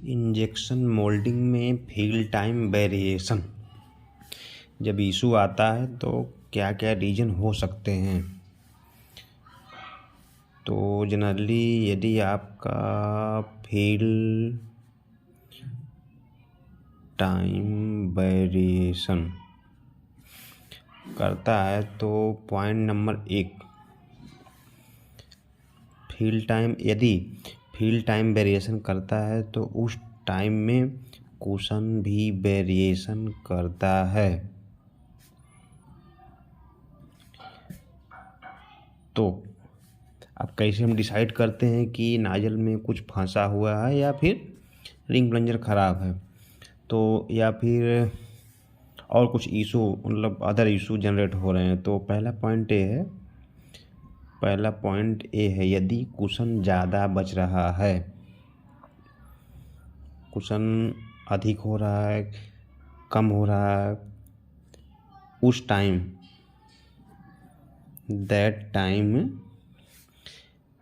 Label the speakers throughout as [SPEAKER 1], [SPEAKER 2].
[SPEAKER 1] Injection moulding में field time variation जब issue आता है तो क्या क्या रीज़न हो सकते हैं। तो जनरली यदि आपका फील्ड टाइम वेरिएशन करता है तो पॉइंट नंबर 1, यदि फील्ड टाइम वेरिएशन करता है तो उस टाइम में कुशन भी वेरिएशन करता है। तो अब कैसे हम डिसाइड करते हैं कि नाजल में कुछ फंसा हुआ है या फिर रिंग प्लंजर ख़राब है, तो या फिर और कुछ इशू मतलब अदर इशू जनरेट हो रहे हैं। तो पहला पॉइंट ए है यदि कुशन ज़्यादा बच रहा है, कुशन अधिक हो रहा है, कम हो रहा है, उस टाइम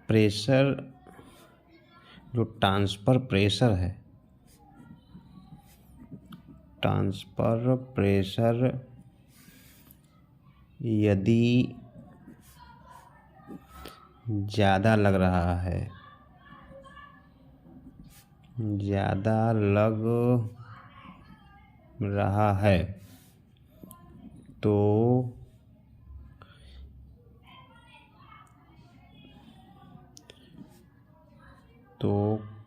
[SPEAKER 1] प्रेशर जो ट्रांसफ़र प्रेशर यदि ज़्यादा लग रहा है तो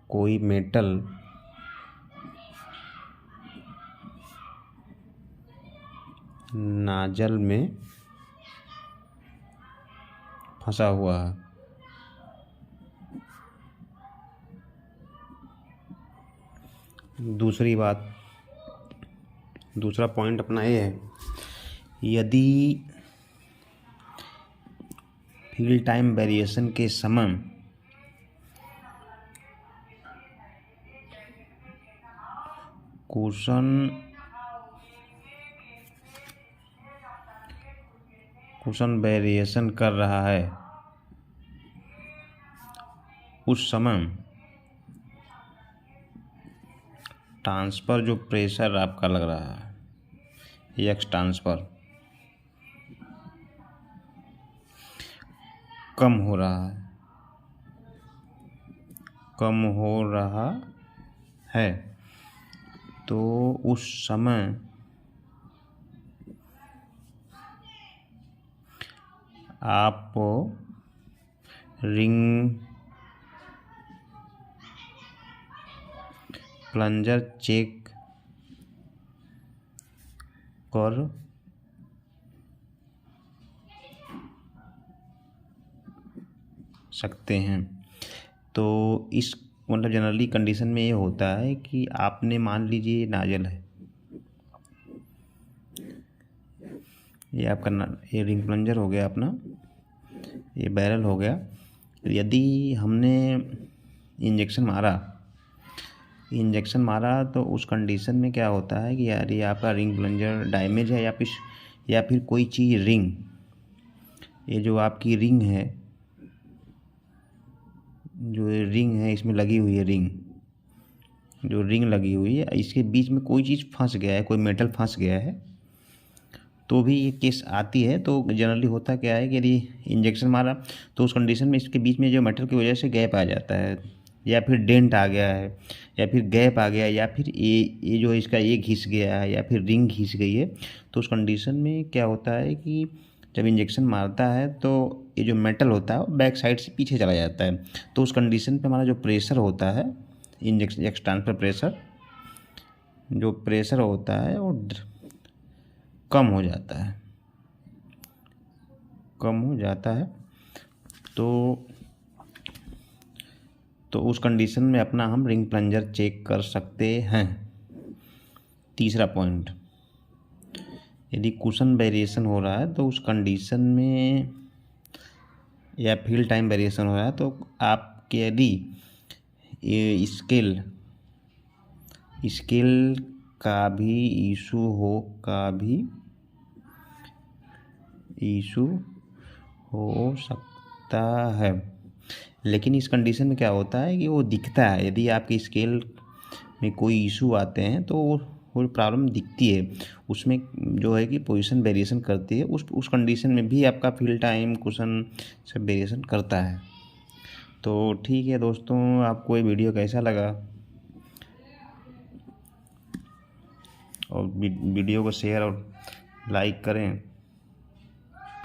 [SPEAKER 1] कोई मेटल नाजल में फंसा हुआ है। दूसरा पॉइंट अपना ये है यदि फील्ड टाइम वेरिएशन के समय कुशन वेरिएशन कर रहा है, उस समय ट्रांसफ़र जो प्रेशर आपका लग रहा है एक्स ट्रांसफ़र कम हो रहा है तो उस समय आप रिंग प्लंजर चेक कर सकते हैं। तो इस मतलब जनरली कंडीशन में ये होता है कि आपने मान लीजिए नाजल है, ये आपका ये रिंग प्लंजर हो गया अपना, ये बैरल हो गया। यदि हमने इंजेक्शन मारा तो उस कंडीशन में क्या होता है कि यार ये आपका रिंग प्लंजर डैमेज है या फिर कोई चीज़ ये जो आपकी रिंग है इसमें लगी हुई है रिंग लगी हुई है, इसके बीच में कोई चीज़ फंस गया है, कोई मेटल फंस गया है तो भी ये केस आती है। तो जनरली होता क्या है कि यदि इंजेक्शन मारा तो उस कंडीशन में इसके बीच में जो मेटल की वजह से गैप आ जाता है या फिर डेंट आ गया है या फिर गैप आ गया या फिर ये जो इसका ये घिस गया है या फिर रिंग घिस गई है। तो उस कंडीशन में क्या होता है कि जब इंजेक्शन मारता है तो ये जो मेटल होता है वो बैक साइड से पीछे चला जाता है। तो उस कंडीशन पे हमारा जो प्रेशर होता है इंजेक्शन एक्स ट्रांसफर प्रेशर जो प्रेशर होता है वो कम हो जाता है। तो उस कंडीशन में अपना हम रिंग प्लंजर चेक कर सकते हैं। तीसरा पॉइंट, यदि कुशन वेरिएशन हो रहा है तो उस कंडीशन में या फील्ड टाइम वेरिएशन हो रहा है तो आपके यदि ये स्केल का भी इशू हो सकता है। लेकिन इस कंडीशन में क्या होता है कि वो दिखता है, यदि आपकी स्केल में कोई इशू आते हैं तो वो प्रॉब्लम दिखती है, उसमें जो है कि पोजीशन वेरिएशन करती है, उस कंडीशन में भी आपका फिल टाइम कुशन सब वेरिएशन करता है। तो ठीक है दोस्तों, आपको ये वीडियो कैसा लगा, और वीडियो को शेयर और लाइक करें।